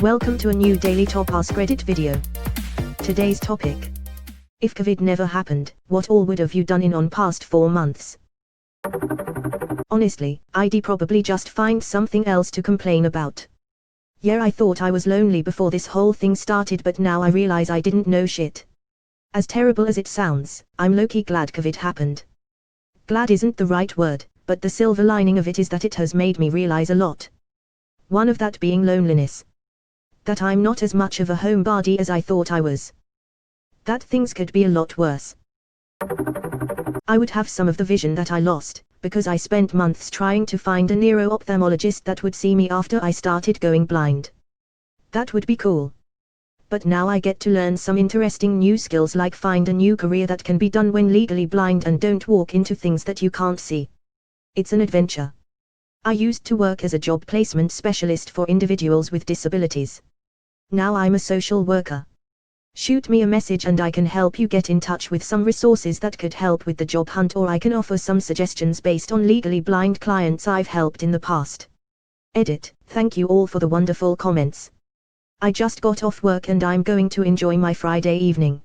Welcome to a new daily top Askreddit video. Today's topic: if COVID never happened, what all would have you done in on past 4 months? Honestly, I'd probably just find something else to complain about. Yeah, I thought I was lonely before this whole thing started, but now I realize I didn't know shit. As terrible as it sounds, I'm low-key glad COVID happened. Glad isn't the right word, but the silver lining of it is that it has made me realize a lot. One of that being loneliness. That I'm not as much of a homebody as I thought I was. That things could be a lot worse. I would have some of the vision that I lost, because I spent months trying to find a neuro-ophthalmologist that would see me after I started going blind. That would be cool. But now I get to learn some interesting new skills, like find a new career that can be done when legally blind and don't walk into things that you can't see. It's an adventure. I used to work as a job placement specialist for individuals with disabilities. Now I'm a social worker. Shoot me a message and I can help you get in touch with some resources that could help with the job hunt, or I can offer some suggestions based on legally blind clients I've helped in the past. Edit. Thank you all for the wonderful comments. I just got off work and I'm going to enjoy my Friday evening.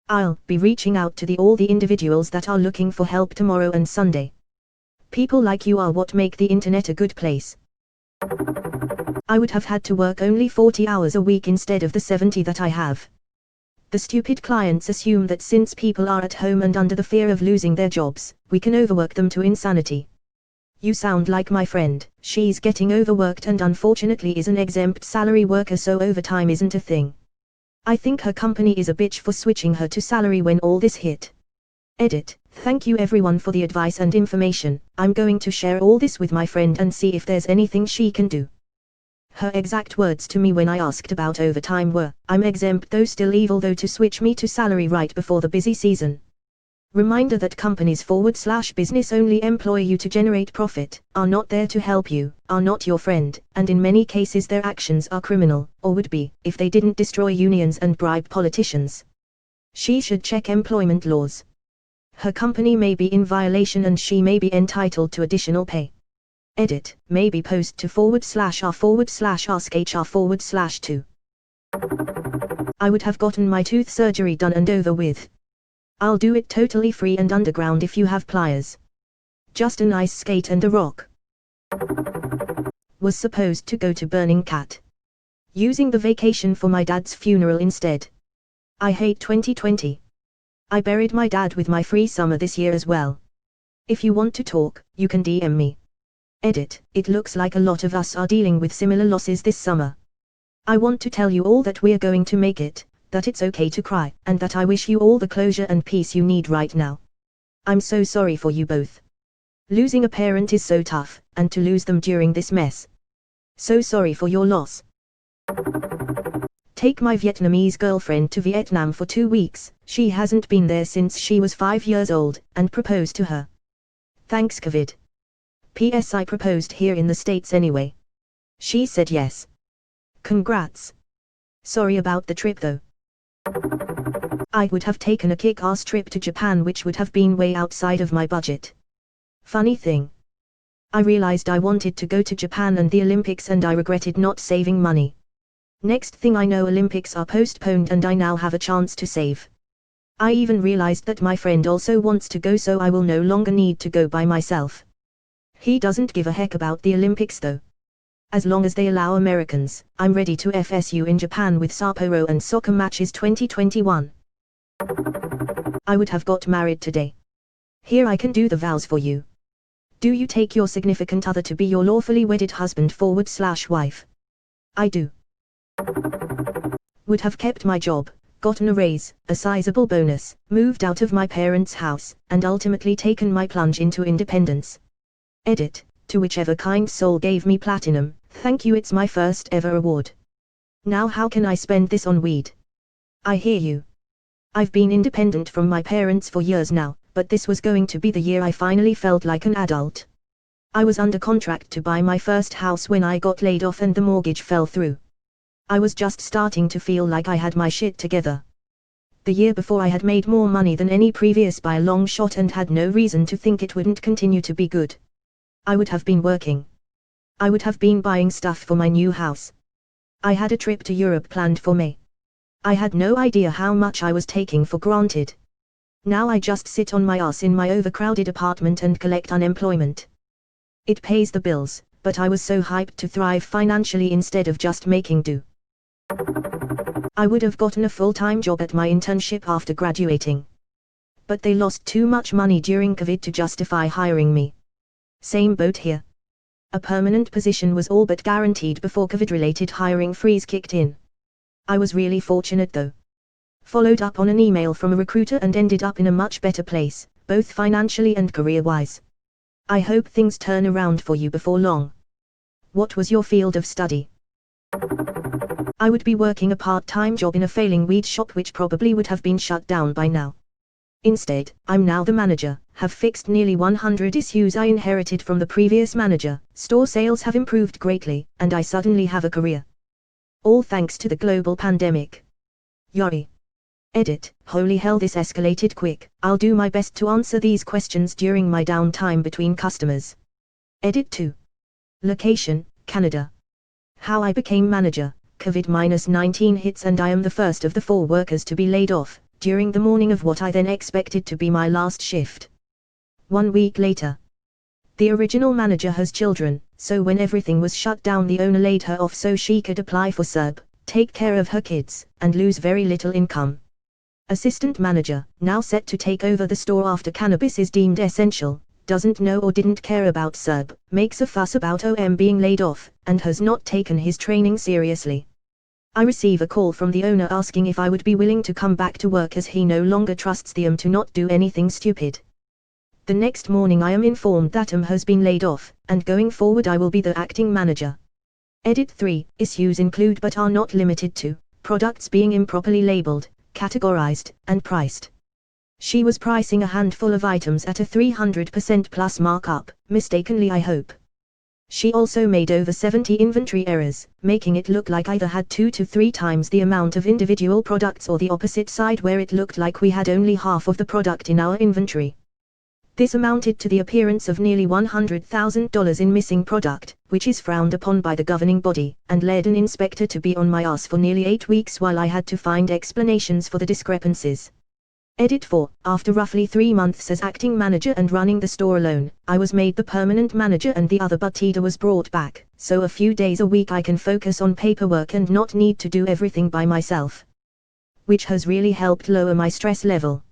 I'll be reaching out to all the individuals that are looking for help tomorrow and Sunday. People like you are what make the internet a good place. I would have had to work only 40 hours a week instead of the 70 that I have. The stupid clients assume that since people are at home and under the fear of losing their jobs, we can overwork them to insanity. You sound like my friend. She's getting overworked and unfortunately is an exempt salary worker, so overtime isn't a thing. I think her company is a bitch for switching her to salary when all this hit. Edit. Thank you everyone for the advice and information. I'm going to share all this with my friend and see if there's anything she can do. Her exact words to me when I asked about overtime were, "I'm exempt though still evil though to switch me to salary right before the busy season." Reminder that companies /business only employ you to generate profit, are not there to help you, are not your friend, and in many cases their actions are criminal, or would be, if they didn't destroy unions and bribe politicians. She should check employment laws. Her company may be in violation and she may be entitled to additional pay. Edit. Maybe post to /r/askhr/2. I would have gotten my tooth surgery done and over with. I'll do it totally free and underground if you have pliers. Just a nice skate and a rock. Was supposed to go to Burning Cat. Using the vacation for my dad's funeral instead. I hate 2020. I buried my dad with my free summer this year as well. If you want to talk, you can DM me. Edit. It looks like a lot of us are dealing with similar losses this summer. I want to tell you all that we're going to make it, that it's okay to cry, and that I wish you all the closure and peace you need right now. I'm so sorry for you both. Losing a parent is so tough, and to lose them during this mess. So sorry for your loss. Take my Vietnamese girlfriend to Vietnam for 2 weeks. She hasn't been there since she was 5 years old, and proposed to her. Thanks COVID. P.S. I proposed here in the States anyway. She said yes. Congrats. Sorry about the trip though. I would have taken a kick-ass trip to Japan, which would have been way outside of my budget. Funny thing. I realized I wanted to go to Japan and the Olympics and I regretted not saving money. Next thing I know, Olympics are postponed and I now have a chance to save. I even realized that my friend also wants to go, so I will no longer need to go by myself. He doesn't give a heck about the Olympics though. As long as they allow Americans, I'm ready to FSU in Japan with Sapporo and soccer matches 2021. I would have got married today. Here I can do the vows for you. Do you take your significant other to be your lawfully wedded husband/wife? I do. Would have kept my job, gotten a raise, a sizable bonus, moved out of my parents' house, and ultimately taken my plunge into independence. Edit. To whichever kind soul gave me platinum, thank you, it's my first ever award. Now how can I spend this on weed? I hear you. I've been independent from my parents for years now, but this was going to be the year I finally felt like an adult. I was under contract to buy my first house when I got laid off and the mortgage fell through. I was just starting to feel like I had my shit together. The year before I had made more money than any previous by a long shot and had no reason to think it wouldn't continue to be good. I would have been working. I would have been buying stuff for my new house. I had a trip to Europe planned for May. I had no idea how much I was taking for granted. Now I just sit on my ass in my overcrowded apartment and collect unemployment. It pays the bills, but I was so hyped to thrive financially instead of just making do. I would have gotten a full-time job at my internship after graduating. But they lost too much money during COVID to justify hiring me. Same boat here. A permanent position was all but guaranteed before COVID-related hiring freeze kicked in. I was really fortunate though. Followed up on an email from a recruiter and ended up in a much better place, both financially and career-wise. I hope things turn around for you before long. What was your field of study? I would be working a part-time job in a failing weed shop which probably would have been shut down by now. Instead, I'm now the manager, have fixed nearly 100 issues I inherited from the previous manager, store sales have improved greatly, and I suddenly have a career. All thanks to the global pandemic. Yori. Edit. Holy hell, this escalated quick. I'll do my best to answer these questions during my downtime between customers. Edit 2. Location, Canada. How I became manager. COVID-19 hits and I am the first of the 4 workers to be laid off, during the morning of what I then expected to be my last shift. 1 week later. The original manager has children, so when everything was shut down the owner laid her off so she could apply for SERB, take care of her kids, and lose very little income. Assistant manager, now set to take over the store after cannabis is deemed essential, doesn't know or didn't care about SERB, makes a fuss about OM being laid off, and has not taken his training seriously. I receive a call from the owner asking if I would be willing to come back to work as he no longer trusts the OM to not do anything stupid. The next morning I am informed that OM has been laid off, and going forward I will be the acting manager. Edit 3. Issues include but are not limited to, products being improperly labeled, categorized, and priced. She was pricing a handful of items at a 300% plus markup, mistakenly I hope. She also made over 70 inventory errors, making it look like either had 2 to 3 times the amount of individual products or the opposite side where it looked like we had only half of the product in our inventory. This amounted to the appearance of nearly $100,000 in missing product, which is frowned upon by the governing body, and led an inspector to be on my ass for nearly 8 weeks while I had to find explanations for the discrepancies. Edit 4. After roughly 3 months as acting manager and running the store alone, I was made the permanent manager and the other Batida was brought back, so a few days a week I can focus on paperwork and not need to do everything by myself. Which has really helped lower my stress level.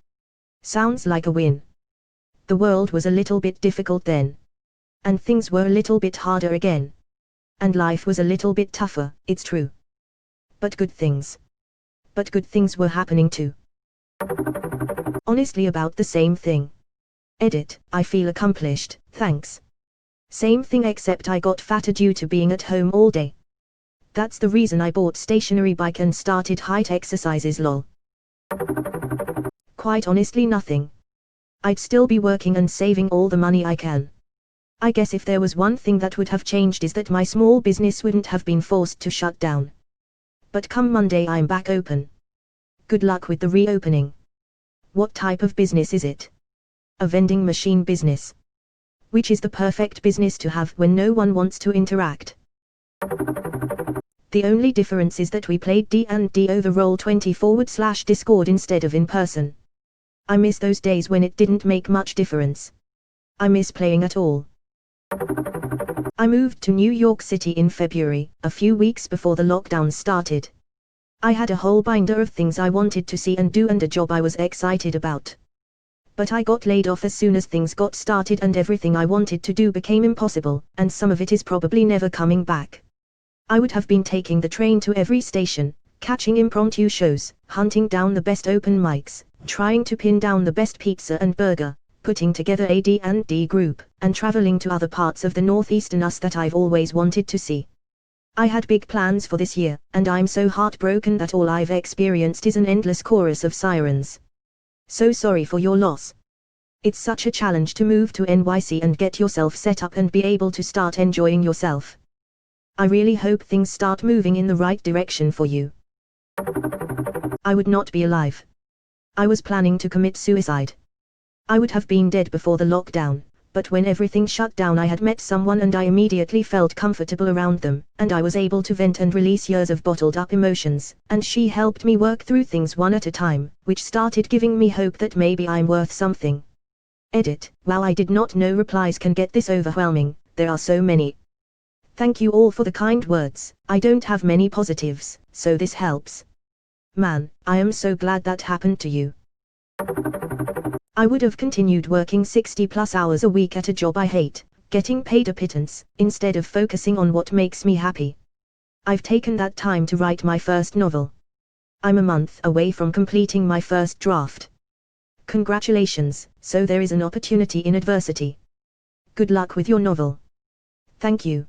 Sounds like a win. The world was a little bit difficult then. And things were a little bit harder again. And life was a little bit tougher, it's true. But good things. But good things were happening too. Honestly about the same thing. Edit, I feel accomplished, thanks. Same thing except I got fatter due to being at home all day. That's the reason I bought stationary bike and started height exercises lol. Quite honestly nothing. I'd still be working and saving all the money I can. I guess if there was one thing that would have changed is that my small business wouldn't have been forced to shut down. But come Monday I'm back open. Good luck with the reopening. What type of business is it? A vending machine business. Which is the perfect business to have when no one wants to interact. The only difference is that we played D&D over Roll20/Discord instead of in person. I miss those days when it didn't make much difference. I miss playing at all. I moved to New York City in February, a few weeks before the lockdown started. I had a whole binder of things I wanted to see and do and a job I was excited about. But I got laid off as soon as things got started and everything I wanted to do became impossible, and some of it is probably never coming back. I would have been taking the train to every station, catching impromptu shows, hunting down the best open mics, trying to pin down the best pizza and burger, putting together a D&D group, and traveling to other parts of the northeastern US that I've always wanted to see. I had big plans for this year, and I'm so heartbroken that all I've experienced is an endless chorus of sirens. So sorry for your loss. It's such a challenge to move to NYC and get yourself set up and be able to start enjoying yourself. I really hope things start moving in the right direction for you. I would not be alive. I was planning to commit suicide. I would have been dead before the lockdown, but when everything shut down I had met someone and I immediately felt comfortable around them, and I was able to vent and release years of bottled up emotions, and she helped me work through things one at a time, which started giving me hope that maybe I'm worth something. Edit. Wow, I did not know replies can get this overwhelming, there are so many. Thank you all for the kind words, I don't have many positives, so this helps. Man, I am so glad that happened to you. I would have continued working 60+ hours a week at a job I hate, getting paid a pittance, instead of focusing on what makes me happy. I've taken that time to write my first novel. I'm a month away from completing my first draft. Congratulations, so there is an opportunity in adversity. Good luck with your novel. Thank you.